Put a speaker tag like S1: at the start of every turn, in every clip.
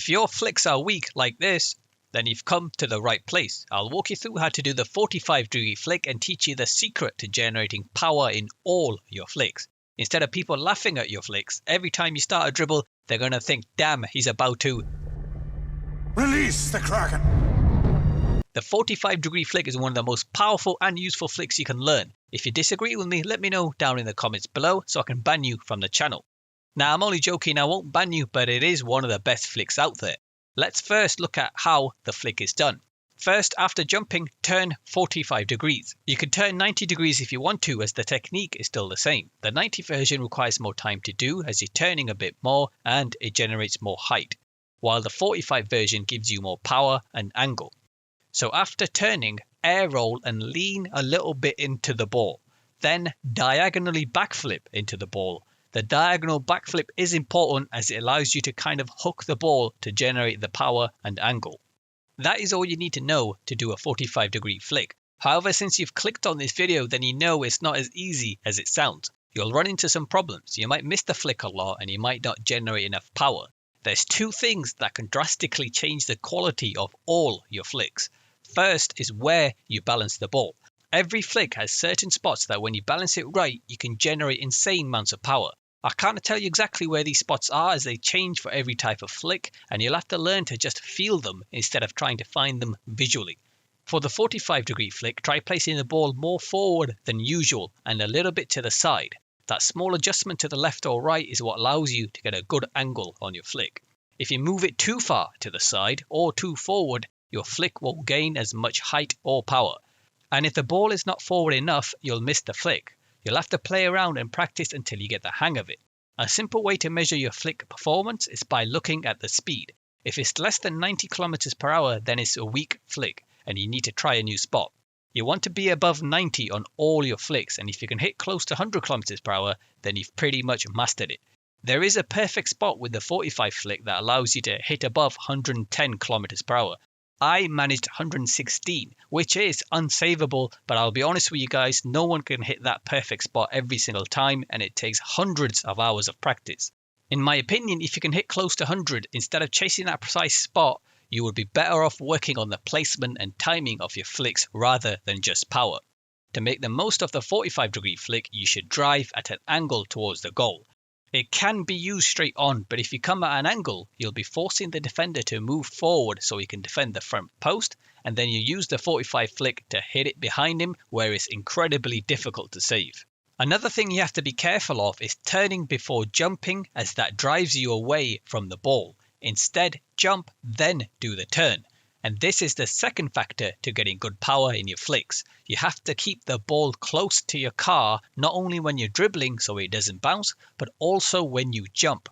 S1: If your flicks are weak like this, then you've come to the right place. I'll walk you through how to do the 45-degree flick and teach you the secret to generating power in all your flicks. Instead of people laughing at your flicks, every time you start a dribble, they're going to think, damn, he's about to
S2: release the kraken.
S1: The 45-degree flick is one of the most powerful and useful flicks you can learn. If you disagree with me, let me know down in the comments below so I can ban you from the channel. Now, I'm only joking, I won't ban you, but it is one of the best flicks out there. Let's first look at how the flick is done. First, after jumping, turn 45 degrees. You can turn 90 degrees if you want to, as the technique is still the same. The 90 version requires more time to do as you're turning a bit more and it generates more height, while the 45 version gives you more power and angle. So after turning, air roll and lean a little bit into the ball. Then diagonally backflip into the ball. The diagonal backflip is important as it allows you to kind of hook the ball to generate the power and angle. That is all you need to know to do a 45-degree flick. However, since you've clicked on this video, then you know it's not as easy as it sounds. You'll run into some problems. You might miss the flick a lot and you might not generate enough power. There's two things that can drastically change the quality of all your flicks. First is where you balance the ball. Every flick has certain spots that when you balance it right, you can generate insane amounts of power. I can't tell you exactly where these spots are as they change for every type of flick, and you'll have to learn to just feel them instead of trying to find them visually. For the 45-degree flick, try placing the ball more forward than usual and a little bit to the side. That small adjustment to the left or right is what allows you to get a good angle on your flick. If you move it too far to the side or too forward, your flick won't gain as much height or power. And if the ball is not forward enough, you'll miss the flick. You'll have to play around and practice until you get the hang of it. A simple way to measure your flick performance is by looking at the speed. If it's less than 90 km per hour, then it's a weak flick and you need to try a new spot. You want to be above 90 on all your flicks, and if you can hit close to 100 km per hour, then you've pretty much mastered it. There is a perfect spot with the 45 flick that allows you to hit above 110 km per hour. I managed 116, which is unsavable, but I'll be honest with you guys, no one can hit that perfect spot every single time, and it takes hundreds of hours of practice. In my opinion, if you can hit close to 100, instead of chasing that precise spot, you would be better off working on the placement and timing of your flicks rather than just power. To make the most of the 45-degree flick, you should drive at an angle towards the goal. It can be used straight on, but if you come at an angle, you'll be forcing the defender to move forward so he can defend the front post, and then you use the 45 flick to hit it behind him where it's incredibly difficult to save. Another thing you have to be careful of is turning before jumping, as that drives you away from the ball. Instead, jump, then do the turn. And this is the second factor to getting good power in your flicks. You have to keep the ball close to your car, not only when you're dribbling so it doesn't bounce, but also when you jump.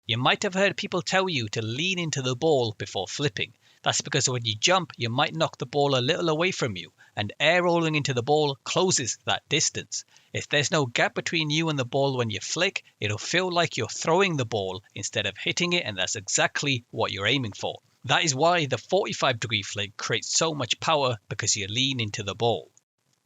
S1: You might have heard people tell you to lean into the ball before flipping. That's because when you jump, you might knock the ball a little away from you, and air rolling into the ball closes that distance. If there's no gap between you and the ball when you flick, it'll feel like you're throwing the ball instead of hitting it, and that's exactly what you're aiming for. That is why the 45-degree flick creates so much power, because you lean into the ball.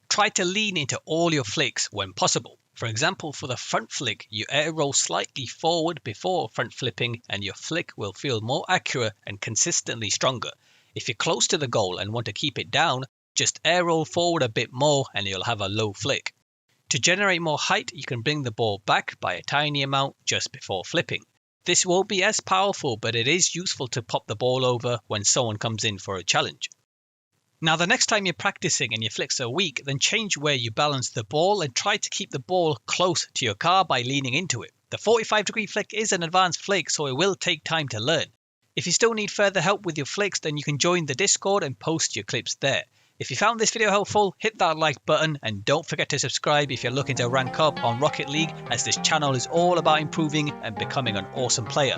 S1: Try to lean into all your flicks when possible. For example, for the front flick, you air roll slightly forward before front flipping and your flick will feel more accurate and consistently stronger. If you're close to the goal and want to keep it down, just air roll forward a bit more and you'll have a low flick. To generate more height, you can bring the ball back by a tiny amount just before flipping. This won't be as powerful, but it is useful to pop the ball over when someone comes in for a challenge. Now, the next time you're practicing and your flicks are weak, then change where you balance the ball and try to keep the ball close to your car by leaning into it. The 45-degree flick is an advanced flick, so it will take time to learn. If you still need further help with your flicks, then you can join the Discord and post your clips there. If you found this video helpful, hit that like button and don't forget to subscribe if you're looking to rank up on Rocket League, as this channel is all about improving and becoming an awesome player.